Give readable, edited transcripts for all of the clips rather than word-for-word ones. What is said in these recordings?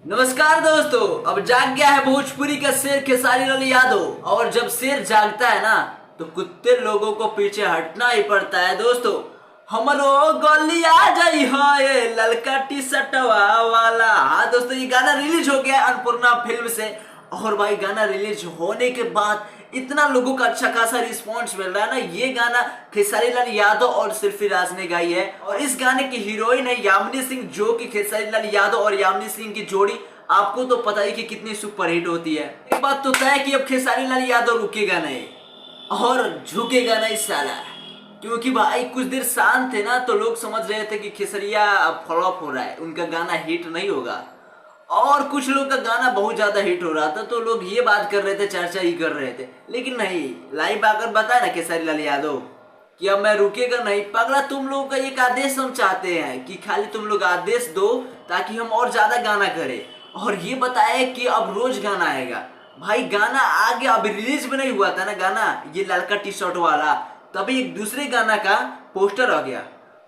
नमस्कार दोस्तों। अब जाग गया है भोजपुरी का शेर खेसारी लाल यादव। और जब शेर जागता है ना तो कुत्ते लोगों को पीछे हटना ही पड़ता है दोस्तों। हमरो गली आ जाई है ललका टी शर्टवा वाला। हाँ दोस्तों, ये गाना रिलीज हो गया अन्नपूर्णा फिल्म से। और भाई गाना रिलीज होने के बाद इतना लोगों का अच्छा खासा रिस्पांस मिल रहा है ना। ये गाना खेसारी लाल यादव और सिरफराज ने गाई है और इस गाने की हीरोइन है यामिनी सिंह, जो कि खेसारी लाल यादव और यामिनी सिंह की जोड़ी आपको तो पता ही कि कितनी सुपरहिट होती है। एक बात तो तय कि अब खेसारी लाल यादव रुकेगा नहीं और झुकेगा नहीं साला। क्योंकि भाई कुछ देर शांत थे ना तो लोग समझ रहे थे कि खेसरिया फ्लॉप हो रहा है, उनका गाना हिट नहीं होगा। और कुछ लोग का गाना बहुत ज्यादा हिट हो रहा था तो लोग ये बात कर रहे थे, चर्चा ही कर रहे थे। लेकिन नहीं, लाइव आकर बताया ना खेसारी लाल यादव कि अब मैं रुकेगा नहीं। पगला, तुम लोगों का एक आदेश हम चाहते हैं कि खाली तुम लोग आदेश दो ताकि हम और ज्यादा गाना करें। और ये बताया कि अब रोज गाना आएगा। भाई गाना आ गया, अभी रिलीज भी नहीं हुआ था ना गाना, ये लड़का टी शर्ट वाला, तभी एक दूसरे गाना का पोस्टर आ गया।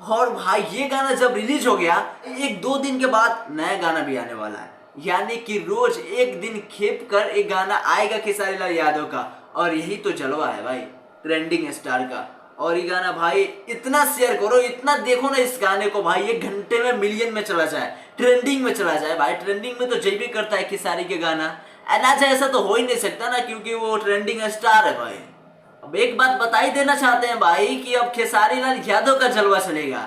और भाई ये गाना जब रिलीज हो गया, एक दो दिन के बाद नया गाना भी आने वाला है। यानी कि रोज एक दिन खेप कर एक गाना आएगा खेसारी लाल यादव का। और यही तो जलवा है भाई ट्रेंडिंग स्टार का। और ये गाना भाई इतना शेयर करो, इतना देखो ना इस गाने को भाई, एक घंटे में मिलियन में चला जाए, ट्रेंडिंग में चला जाए। भाई ट्रेंडिंग में तो जय भी करता है खेसारी के गाना, ना ऐसा तो हो ही नहीं सकता ना, क्योंकि वो ट्रेंडिंग स्टार है भाई। अब एक बात बता ही देना चाहते हैं भाई कि अब खेसारी लाल यादव का जलवा चलेगा।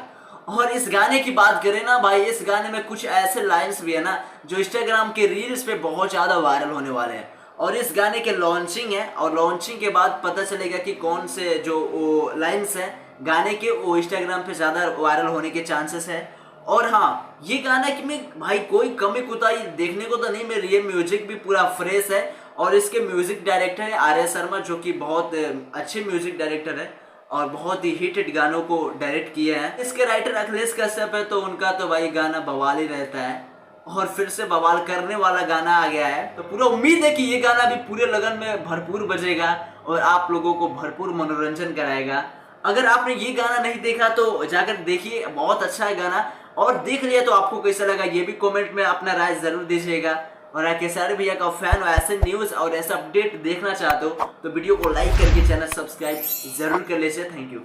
और इस गाने की बात करें ना भाई, इस गाने में कुछ ऐसे लाइंस भी है ना जो इंस्टाग्राम के रील्स पे बहुत ज्यादा वायरल होने वाले हैं। और इस गाने के लॉन्चिंग है और लॉन्चिंग के बाद पता चलेगा कि कौन से जो वो लाइंस हैं गाने के वो इंस्टाग्राम पे ज्यादा वायरल होने के चांसेस है। और हाँ, ये गाना कि में भाई कोई कमी कुताही देखने को तो नहीं मिल रही है। म्यूजिक भी पूरा फ्रेश है और इसके म्यूजिक डायरेक्टर है आर्य शर्मा, जो कि बहुत अच्छे म्यूजिक डायरेक्टर है और बहुत ही हिट गानों को डायरेक्ट किए हैं। इसके राइटर अखिलेश कश्यप है, तो उनका तो भाई गाना बवाल ही रहता है और फिर से बवाल करने वाला गाना आ गया है। तो पूरा उम्मीद है कि ये गाना भी पूरे लगन में भरपूर बजेगा और आप लोगों को भरपूर मनोरंजन कराएगा। अगर आपने ये गाना नहीं देखा तो जाकर देखिए, बहुत अच्छा है गाना। और देख लिया तो आपको कैसा लगा ये भी कमेंट में अपना राय जरूर दीजिएगा। और खेसारी भैया का फैन हो, ऐसे न्यूज और ऐसा अपडेट देखना चाहते हो तो वीडियो को लाइक करके चैनल सब्सक्राइब जरूर कर लीजिए। Thank you.